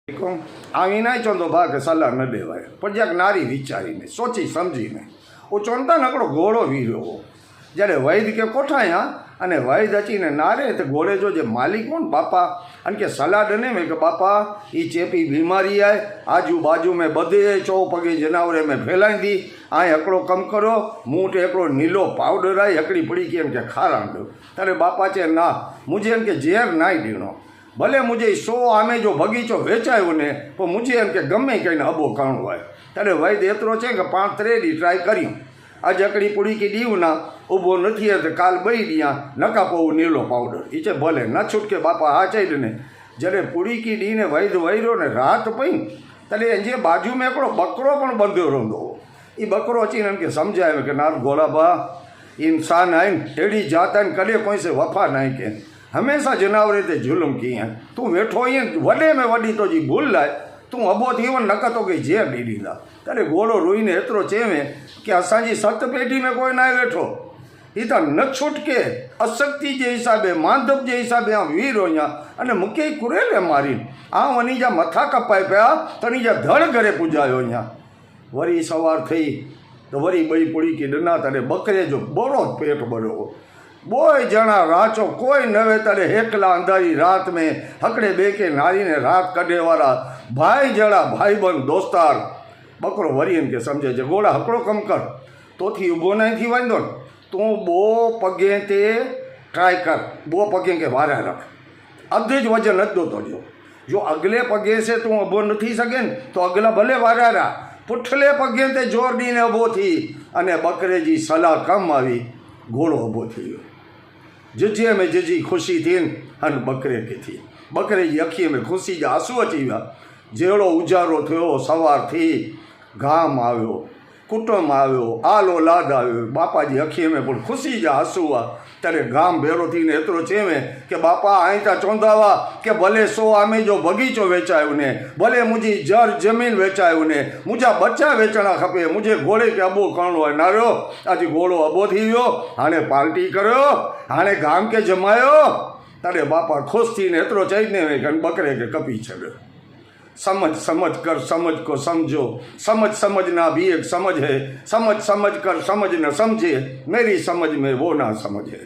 આવી ના ચોંધો ભાગ સલાહ ન દેવાય પણ જ્યાંક નારી વિચારીને સોચી સમજીને હું ચોંતા નકડો ઘોડો વીર્યો જ્યારે વૈદ કે કોઠાયા અને વૈદ અચીને નારે તો ઘોડે જો જે માલિક કોણ બાપા અને કે સલાહ ડને મેં કે બાપા એ ચેપી બીમારી આય આજુબાજુ મેં બધે ચો પગે જનાવરે મેં ફેલાઈ દી આ એકડો કમ કરો મૂઠ એકડો નીલો પાવડર આય એકડી પડી કેમ કે ખારાંડ તારે બાપા છે ના મુझे એમ કે ઝેર નાઈ દીણો ભલે મુझे 100 આમે જો બગીચો વેચાયો ને તો મુझे એમ કે ગમે કહીને અબો કણ હોય ત્યારે વૈદ એતરો છે કે 5 ત્રેડી ટ્રાય કર્યું આજે અકડી પુડી કે દીવ ના ઊભો નથી તો કાલ બઈ દિયા નકા પવું નીલો પાવડર એ છે ભલે ન છૂટકે બાપા હા ચાઈ ને જ્યારે પુડી કી ડીને વૈદ વૈરો ને રાત પઈ ત્યારે જે બાજુમાં એકડો બકરો પણ બંધ્યો રહંદો એ બકરો અચીને એમ કે સમજાય કે નાર ગોલાબા इंसान आइन टेढ़ी जाता कॾहिं कोई से वफ़ा न के हमेशा जनावरे ते जुल्म कीअं तूं वेठो ईअं वॾे में वॾी तुंहिंजी भुल आहे तूं अबो थी वञ नक तोखे ज़ेर ॾेई ॾींदा तॾहिं घोड़ो रोईने एतिरो चयईं कि असांजी सत पेटी में कोई न आहे वेठो ही त न छुटके अशक्ति जे हिसाबे मांधव जे हिसाबे वीर हुयां अने मूंखे कुरेले मारी वञी जा मथा कपाए पिया तनी जा धड़ घरे पुॼायो हुयां वरी सवार थी तो वरी बई पुड़ी की ॾिना तॾहिं बकरे जो बोरो पेट भरियो बोय ॼणा राचो कोई नवे तॾहिं हेकला अंधारी रात में हकड़े ॿिए के नारी ने रात कढे वारा भाई जड़ा भाई बंद दोस्तार बकरो वरी इनके समझे जे घोड़ा हकड़ो कम कर तो थी उभो न थी वंदो तू बो पगे ते ट्राई कर बो पगे के वारा रख अधु ज वजन अधो तो जो अगले पगे से तू उभो न थी सके तो अगला भले वारा रहा पुठले पगे ते जोर दीने उभो थी अने बकरे जी सलाह कम आई घोड़ो उभो थी जिजे में जिजी खुशी थी अन बकरे के थी बकरे जी अखी में खुशी जा आंसू अची विया जहिड़ो उजारो थियो सवार थी घाम आयो कुटुंब आयो आलो लाद आयो बापा जी अखी में पण खुशी जा आंसू आ ત્યારે ગામ ભેરો થઈને એતરો ચેવે કે બાપા અહીં તા ચોંધાવા કે ભલે 100 આમે જો બગીચો વેચાયો ને ભલે મુજી જર જમીન વેચાયો ને મુજા બચ્ચા વેચણા ખપે મુझे ઘોડે કે અબો કણો હોય નાર્યો આજે ઘોડો અબો થઈ ગયો હાણે પાર્ટી કર્યો હાણે ગામ કે જમાયો ત્યારે બાપા ખુશ થઈને એતરો ચઈને બકરે કે કપી છગડ્યો समझ समझ कर समझ को समझो समझ समझना भी एक समझ है समझ समझ कर समझ न समझे मेरी समझ में वो ना समझ है।